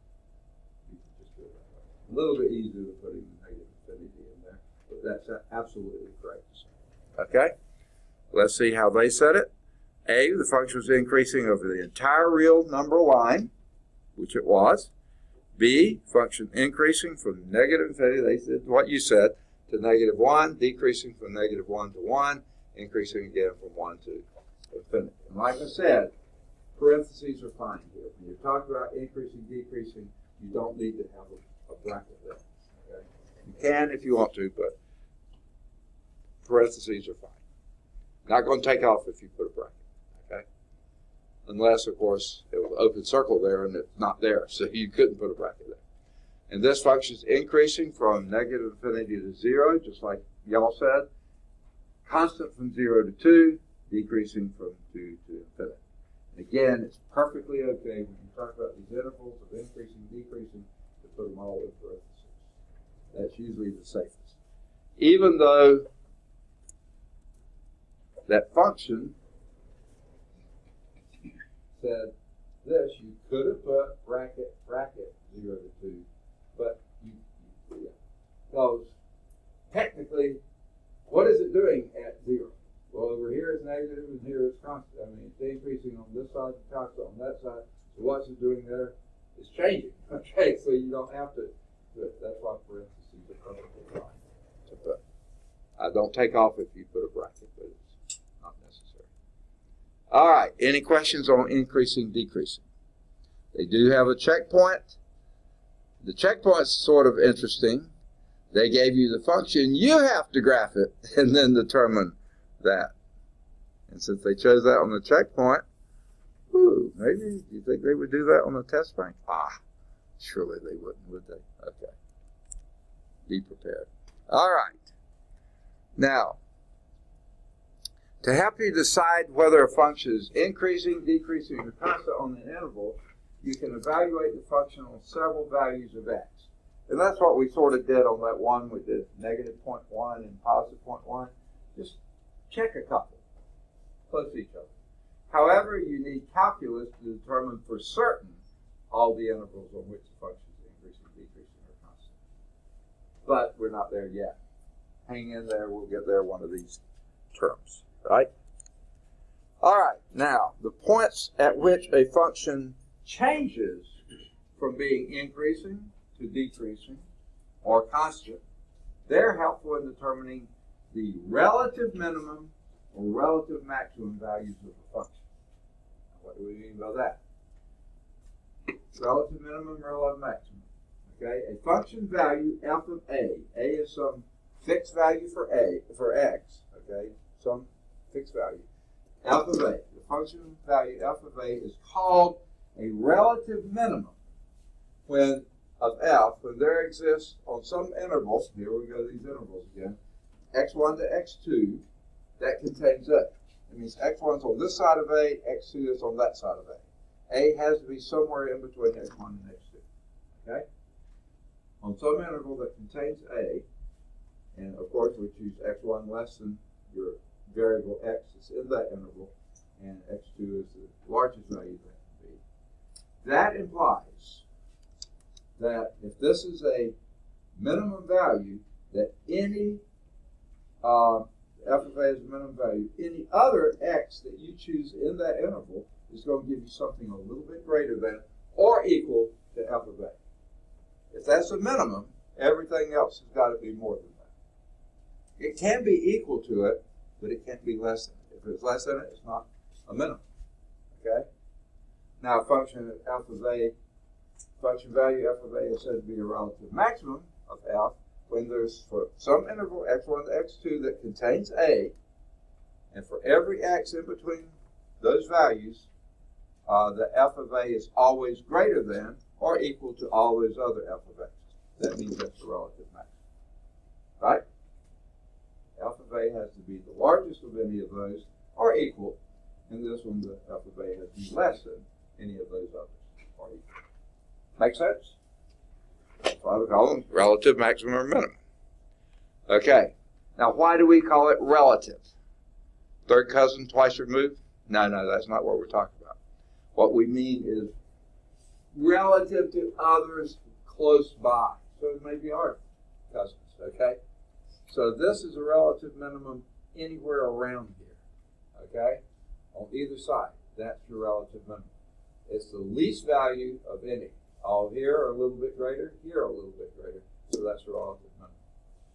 can just do it that way. A little bit easier than putting the negative infinity in there. But that's absolutely correct to say. Okay? Let's see how they said it. A, the function was increasing over the entire real number line, which it was. B, function increasing from negative infinity, they said what you said, to negative 1, decreasing from negative 1 to 1, increasing again from 1 to infinity. And like I said, parentheses are fine here. When you're talking about increasing, decreasing, you don't need to have a bracket there. Okay? You can if you want to, but parentheses are fine. Not going to take off if you put a bracket. Okay? Unless, of course, it was an open circle there and it's not there, so you couldn't put a bracket there. And this function is increasing from negative infinity to 0, just like y'all said. Constant from 0 to 2, decreasing from 2 to infinity. And again, it's perfectly okay when you talk about these intervals of increasing, decreasing, to put them all in parentheses. That's usually the safest. Even though that function said this, you could have put bracket 0 to 2, but because technically, what is it doing at 0? Well, over here it's negative and here it's constant. I mean, it's increasing on this side, it's constant on that side. So what's it doing there is changing. Okay, so you don't have to do it. That's why parentheses are perfectly fine to put. I don't take off if you put a bracket, but it's not necessary. All right, any questions on increasing, decreasing? They do have a checkpoint. The checkpoint's sort of interesting. They gave you the function. You have to graph it and then determine that. And since they chose that on the checkpoint, maybe you think they would do that on the test bank? Surely they wouldn't, would they? Okay. Be prepared. All right. Now, to help you decide whether a function is increasing, decreasing, or constant on the interval, you can evaluate the function on several values of x. And that's what we sort of did on that one. We did negative 0.1 and positive 0.1. Just check a couple close to each other. However, you need calculus to determine for certain all the intervals on which the function is increasing, decreasing, or constant. But we're not there yet. Hang in there. We'll get there one of these terms. Right? All right. Now, the points at which a function changes from being increasing to decreasing or constant, they're helpful in determining the relative minimum or relative maximum values of a function. What do we mean by that? Relative minimum, relative maximum. Okay, a function value f of a is some fixed value for x. Okay, some fixed value. F of a, the function value f of a is called a relative minimum when there exists on some interval, here we go to these intervals again, x1 to x2, that contains a. It means x1 is on this side of a, x2 is on that side of a. A has to be somewhere in between x1 and x2. Okay? On some interval that contains a, and of course we choose x1 less than your variable x is in that interval, and x2 is the largest value that can be. That implies that if this is a minimum value, that any f of a is a minimum value, any other x that you choose in that interval is going to give you something a little bit greater than or equal to f of a. If that's a minimum, everything else has got to be more than that. It can be equal to it, but it can't be less than it. If it's less than it, it's not a minimum. Okay? Now, a function f of a, function value f of a is said to be a relative maximum of f when there's for some interval x1 to x2 that contains a, and for every x in between those values, the f of a is always greater than or equal to all those other f of x. That means that's a relative maximum. Right? F of a has to be the largest of any of those or equal, and this one, the f of a has to be less than any of those others or equal. Make sense? That's why we call them relative maximum or minimum. Okay. Now, why do we call it relative? Third cousin, twice removed? No, that's not what we're talking about. What we mean is relative to others close by. So it may be our cousins, okay? So this is a relative minimum anywhere around here, okay? On either side, that's your relative minimum. It's the least value of any. All here are a little bit greater, here are a little bit greater. So that's your relative minimum.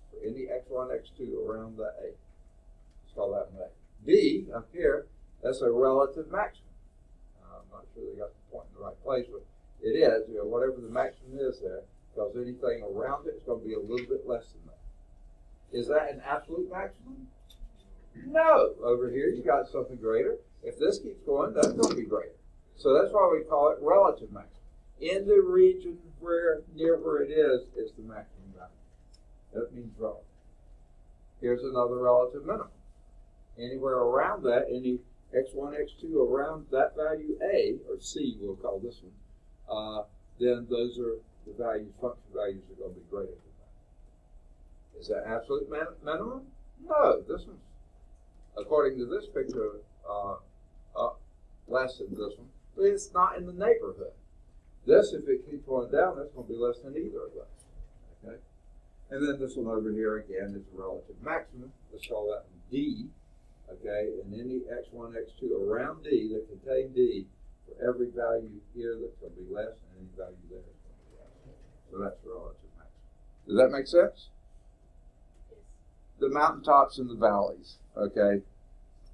For any x1, x2 around the A. Let's call that one A. B, up here, that's a relative maximum. I'm not sure they got the point in the right place, but it is, whatever the maximum is there, because anything around it is going to be a little bit less than that. Is that an absolute maximum? No. Over here, you got something greater. If this keeps going, that's going to be greater. So that's why we call it relative maximum. In the region near where it is the maximum value. That means relative. Here's another relative minimum. Anywhere around that, any x1, x2 around that value A, or C, we'll call this one, then those are the values, function values are going to be greater than that. Is that absolute minimum? No. This one's, according to this picture, less than this one, but it's not in the neighborhood. This, if it keeps going down, that's going to be less than either of those. Okay? And then this one over here, again, is a relative maximum. Let's call that one D. Okay? And any x1, x2 around D that contain D, for every value here that's going to be less, and any value there is going to be less. So that's the relative maximum. Does that make sense? Yes. The mountaintops and the valleys. Okay?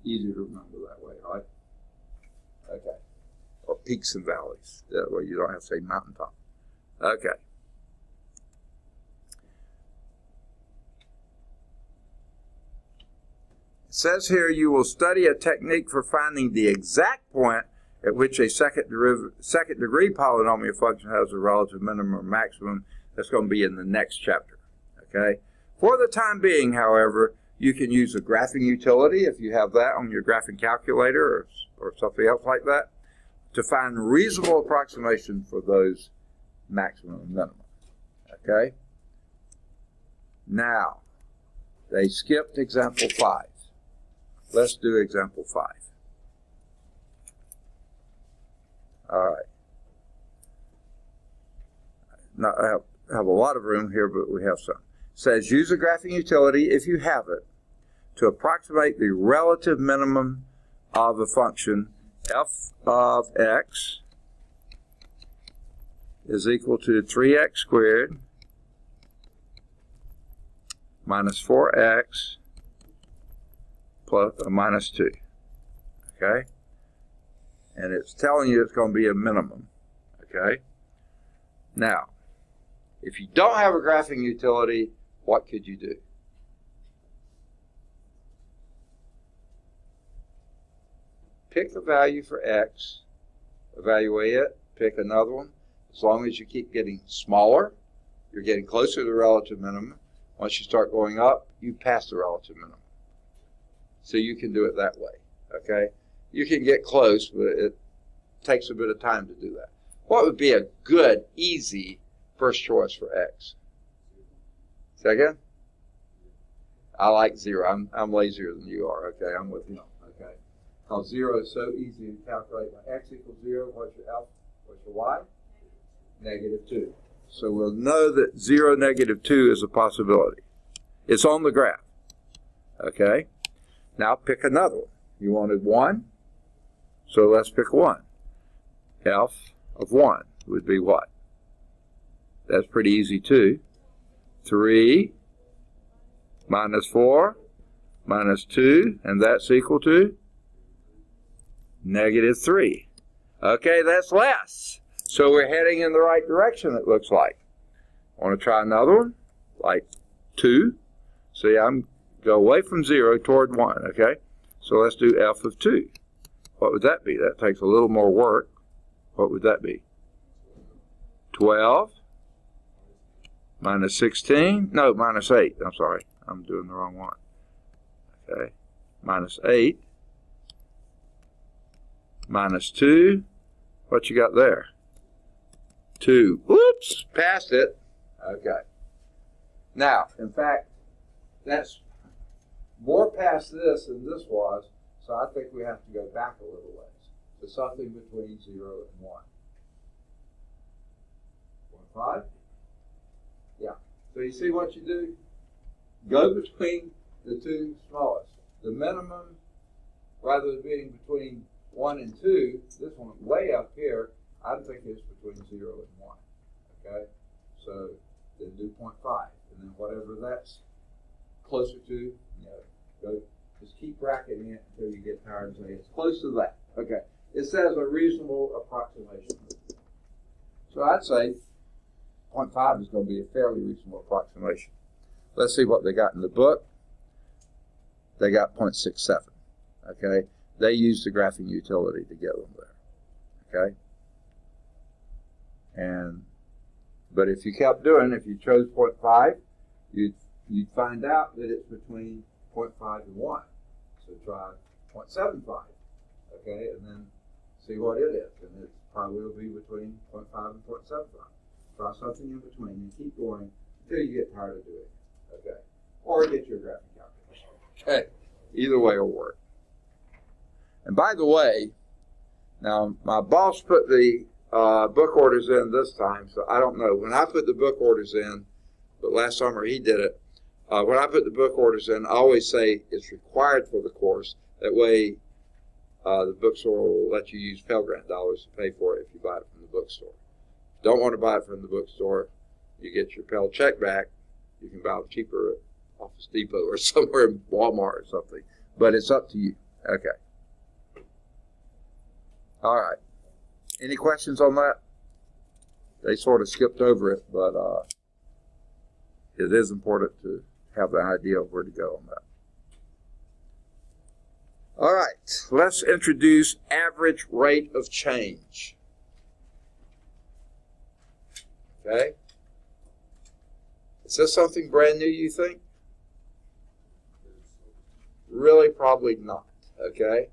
Easy to remember that way, right? Okay. or peaks and valleys. That way you don't have to say mountaintop. Okay. It says here you will study a technique for finding the exact point at which a second degree polynomial function has a relative minimum or maximum. That's going to be in the next chapter. Okay. For the time being, however, you can use a graphing utility if you have that on your graphing calculator or something else like that to find reasonable approximation for those maximum and minimum. Okay. Now, they skipped example 5. Let's do example 5. All right. Now, I have a lot of room here, but we have some. It says use a graphing utility, if you have it, to approximate the relative minimum of a function f of x is equal to 3x squared minus 4x plus minus 2. Okay? And it's telling you it's going to be a minimum. Okay? Now, if you don't have a graphing utility, what could you do? Pick the value for x, evaluate it, pick another one. As long as you keep getting smaller, you're getting closer to the relative minimum. Once you start going up, you pass the relative minimum. So you can do it that way. Okay? You can get close, but it takes a bit of time to do that. What would be a good, easy first choice for x? Say again? I like 0. I'm lazier than you are. Okay, I'm with you. Okay. Because 0 is so easy to calculate. When x equals 0, what's your alpha? What's your y? Negative 2. So we'll know that 0, negative 2 is a possibility. It's on the graph. Okay? Now pick another one. You wanted 1? So let's pick 1. F of 1 would be what? That's pretty easy too. 3 minus 4 minus 2, and that's equal to negative 3. Okay, that's less. So we're heading in the right direction, it looks like. Want to try another one? Like 2. See, I'm go away from 0 toward 1, okay? So let's do f of 2. What would that be? That takes a little more work. What would that be? 12 minus 16. No, minus 8. I'm sorry. I'm doing the wrong one. Okay. Minus 8. Minus 2. What you got there? 2. Whoops! Passed it. Okay. Now, in fact, that's more past this than this was, so I think we have to go back a little ways to something between 0 and 1. 1.5? Yeah. So you see what you do? Go between the two smallest. The minimum, rather than being between 1 and 2, this one way up here, I think it's between 0 and 1. Okay? So then do 0.5. And then whatever that's closer to, you know, go, just keep bracketing it until you get tired and say it's close to that. Okay. It says a reasonable approximation. So I'd say 0.5 is going to be a fairly reasonable approximation. Let's see what they got in the book. They got 0.67. Okay. They used the graphing utility to get them there. Okay. But if you kept doing, if you chose 0.5, you'd find out that it's between 0.5 and 1. So try 0.75. Okay, and then see what it is. And it probably will be between 0.5 and 0.75. Try something in between and keep going until you get tired of doing it. Okay. Or get your graphing calculator. Okay. Either way will work. And by the way, now my boss put the book orders in this time, so I don't know. When I put the book orders in, but last summer he did it, when I put the book orders in, I always say it's required for the course. That way the bookstore will let you use Pell Grant dollars to pay for it if you buy it from the bookstore. If you don't want to buy it from the bookstore, you get your Pell check back. You can buy it cheaper at Office Depot or somewhere in Walmart or something. But it's up to you. Okay. All right. Any questions on that? They sort of skipped over it, but it is important to have an idea of where to go on that. All right, let's introduce average rate of change. Okay? Is this something brand new, you think? Really, probably not. Okay?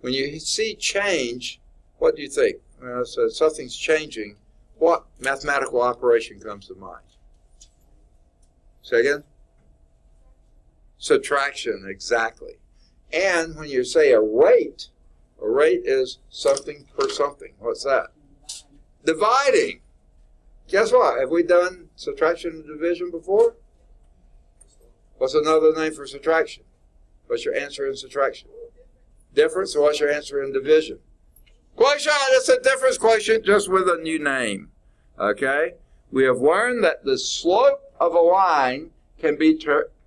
When you see change, what do you think? So something's changing. What mathematical operation comes to mind? Say again? Subtraction, exactly. And when you say a rate is something per something. What's that? Dividing. Guess what? Have we done subtraction and division before? What's another name for subtraction? What's your answer in subtraction? Difference. So what's your answer in division? Quotient. It's a difference quotient just with a new name. Okay? We have learned that the slope of a line can be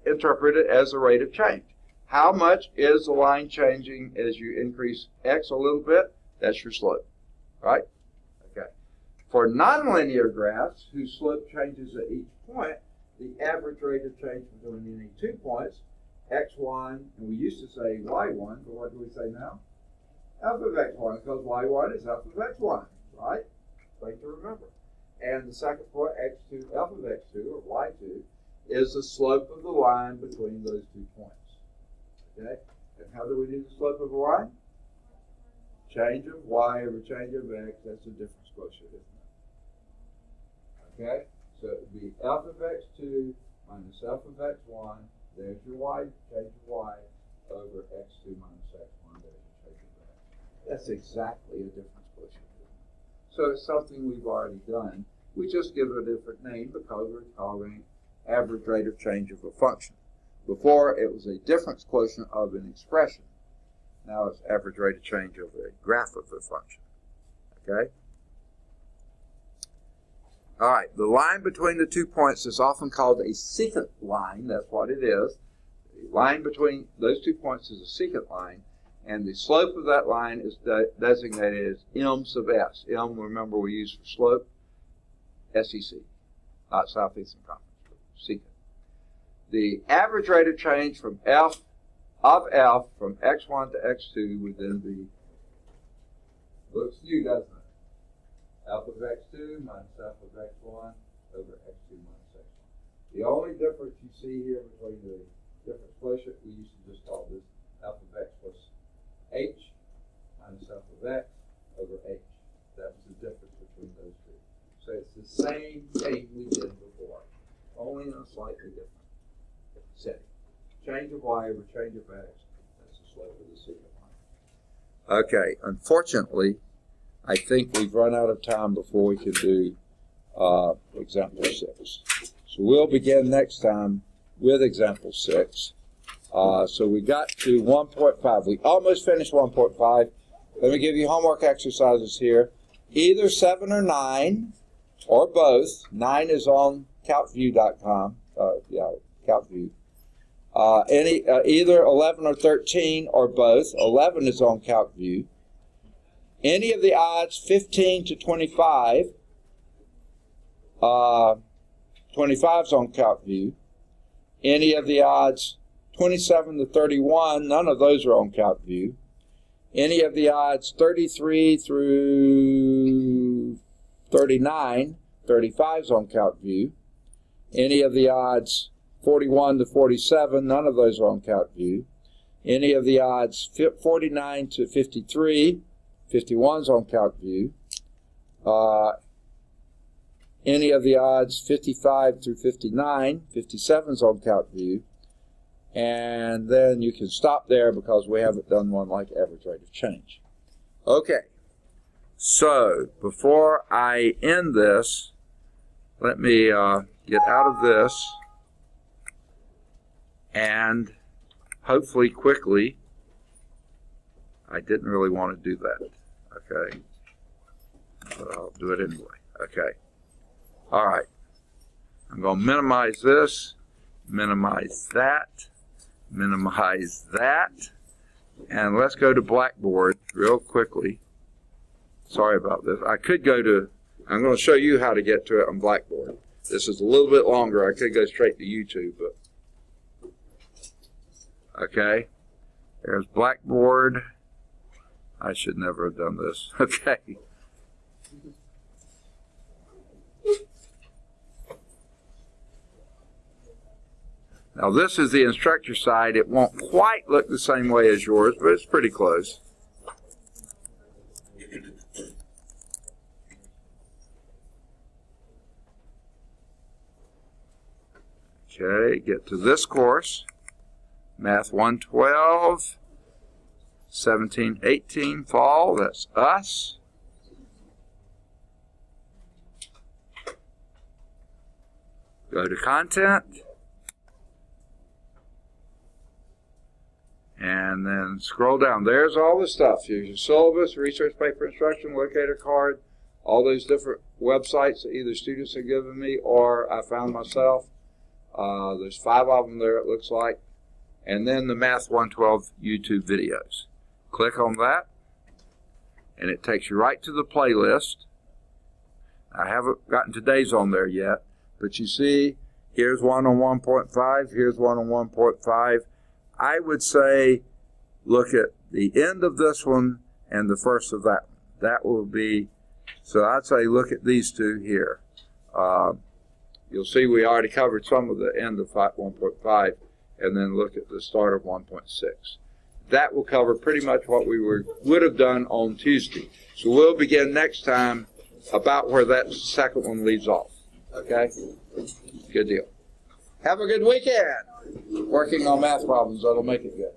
interpreted as the rate of change. How much is the line changing as you increase x a little bit? That's your slope, right? Okay. For nonlinear graphs whose slope changes at each point, the average rate of change between any 2 points, x1, and we used to say y1, but what do we say now? F of x1, because y1 is f of x1, right? Thing to remember. And the second point, x2, f of x2, or y2, is the slope of the line between those 2 points. Okay? And how do we do the slope of a line? Change of y over change of x, that's a difference quotient, isn't it? Okay? So it would be f of x2 minus f of x1, there's your y, change of y, over x2 minus x1, there's your change of x. That's exactly a difference quotient, isn't it? So it's something we've already done. We just give it a different name because we're calling average rate of change of a function. Before, it was a difference quotient of an expression. Now it's average rate of change of a graph of a function. Okay? All right, the line between the 2 points is often called a secant line. That's what it is. The line between those 2 points is a secant line, and the slope of that line is designated as m sub s. M, remember, we use for slope, SEC, not southeastern conference, secant. The average rate of change from f from x1 to x2 would then be, looks new, doesn't it? F of x2 minus f of x1 over x2 minus x1. The only difference you see here between the difference quotient, we used to just call this f of x plus h minus f of x over h. That was the difference between those two. So it's the same thing we did before, only in a slightly different setting. Change of y over change of x, that's the slope of the secant line. Okay, unfortunately, I think we've run out of time before we can do example 6. So we'll begin next time with example 6. So we got to 1.5. We almost finished 1.5. Let me give you homework exercises here. Either 7 or 9, or both. 9 is on calcview.com. Calcview. Either 11 or 13, or both. 11 is on CalcView. Any of the odds 15 to 25. 25 is on CalcView. Any of the odds 27 to 31, none of those are on CalcView. Any of the odds 33 through 39, 35 is on CalcView. Any of the odds 41 to 47, none of those are on CalcView. Any of the odds 49 to 53, 51 is on CalcView. Any of the odds 55 through 59, 57 is on CalcView. And then you can stop there because we haven't done one like average rate of change. Okay, so before I end this, let me get out of this and hopefully quickly. I didn't really want to do that, okay, but I'll do it anyway. Okay, all right, I'm going to minimize this, minimize that, minimize that, and let's go to Blackboard real quickly. Sorry about this. I could go to, I'm going to show you how to get to it on Blackboard. This is a little bit longer. I could go straight to YouTube, but. Okay. There's Blackboard. I should never have done this. Okay. Now this is the instructor side. It won't quite look the same way as yours, but it's pretty close. Okay, get to this course. Math 112, 1718 fall, that's us. Go to content. And then scroll down. There's all the stuff. Here's your syllabus, research paper instruction, locator card, all those different websites that either students have given me or I found myself. There's 5 of them there, it looks like. And then the Math 112 YouTube videos. Click on that, and it takes you right to the playlist. I haven't gotten today's on there yet, but you see, here's one on 1.5, here's one on 1.5. I would say look at the end of this one and the first of that one. That will be, so I'd say look at these two here. You'll see we already covered some of the end of 1.5 and then look at the start of 1.6. That will cover pretty much what we would have done on Tuesday. So we'll begin next time about where that second one leaves off. Okay? Good deal. Have a good weekend. Working on math problems, that'll make it good.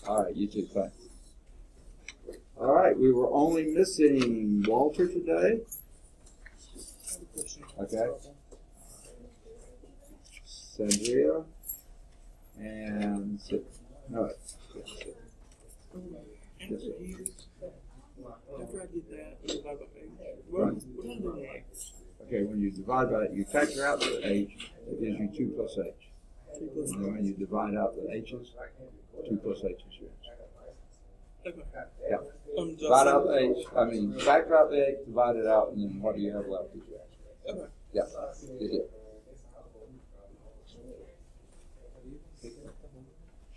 All right, you too. Thanks. All right, we were only missing Walter today. Okay. Sandria and no. Yes, okay, when you divide by it, you factor out the h, it gives you 2 plus h. And then when you divide out the h's, 2 plus h is yours. Okay. Yeah. Divide out the h, factor out the h, divide it out, and then what do you have left is yours. Okay. Yeah, good deal.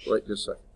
Wait just a second.